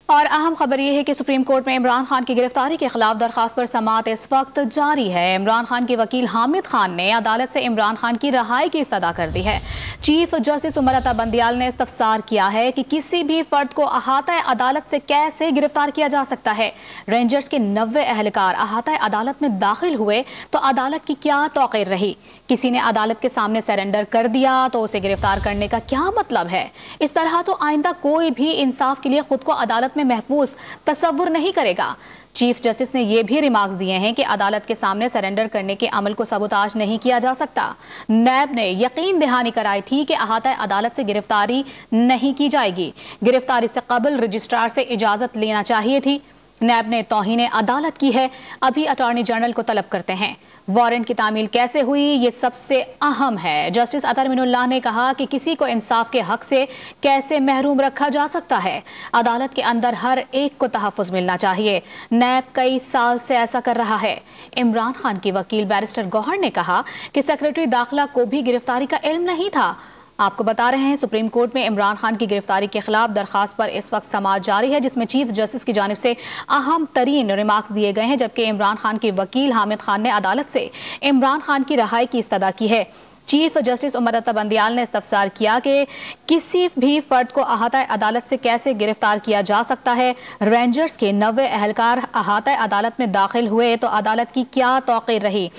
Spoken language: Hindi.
और अहम खबर यह है कि सुप्रीम कोर्ट में इमरान खान की गिरफ्तारी के खिलाफ दरखास्त पर समाअत इस वक्त जारी है। इमरान खान के वकील हामिद खान ने अदालत से इमरान खान की रहाई की इस्तदा कर दी है। चीफ जस्टिस उमर अता बंदियाल ने इस्तफसार किया है कि किसी भी फर्द को अहाता अदालत से कैसे गिरफ्तार किया जा सकता है। रेंजर्स के 90 एहलकार अहाता अदालत में दाखिल हुए तो अदालत की क्या तौक़ीर रही। किसी ने अदालत के सामने सरेंडर कर दिया तो उसे गिरफ्तार करने का क्या मतलब है। इस तरह तो आइंदा कोई भी इंसाफ के लिए खुद को अदालत में महफूज तसव्वुर नहीं करेगा। चीफ जस्टिस ने यह भी रिमार्क्स दिए हैं कि अदालत के सामने सरेंडर करने के अमल को सबूताज नहीं किया जा सकता। नैब ने यकीन दहानी कराई थी कि अहाता अदालत से गिरफ्तारी नहीं की जाएगी। गिरफ्तारी से कबल रजिस्ट्रार से इजाजत लेना चाहिए थी। नैब ने तौहीन अदालत की है, अभी अटॉर्नी जनरल को तलब करते हैं। वारंट की तामील कैसे हुई, ये सबसे अहम है। जस्टिस अतर मिनुल्लाह ने कहा कि किसी को इंसाफ के हक से कैसे महरूम रखा जा सकता है। अदालत के अंदर हर एक को तहफ़्फ़ुज़ मिलना चाहिए। नैब कई साल से ऐसा कर रहा है। इमरान खान की वकील बैरिस्टर गौहर ने कहा कि सेक्रेटरी दाखिला को भी गिरफ्तारी का इल्म नहीं था। आपको बता रहे हैं, सुप्रीम कोर्ट में इमरान खान की गिरफ्तारी के खिलाफ दरखास्त पर इस वक्त समाअत जारी है, जिसमें चीफ जस्टिस की जानिब से अहम तरीन रिमार्क्स दिए गए हैं, जबकि इमरान खान के वकील हामिद खान ने अदालत से इमरान खान की रहाई की इस्तदा की है। चीफ जस्टिस उमर अता बंदियाल ने इस्तफसार किया कि किसी भी फर्द को अहाता अदालत से कैसे गिरफ्तार किया जा सकता है। रेंजर्स के 90 एहलकार अहाता अदालत में दाखिल हुए तो अदालत की क्या तौक़ीर रही।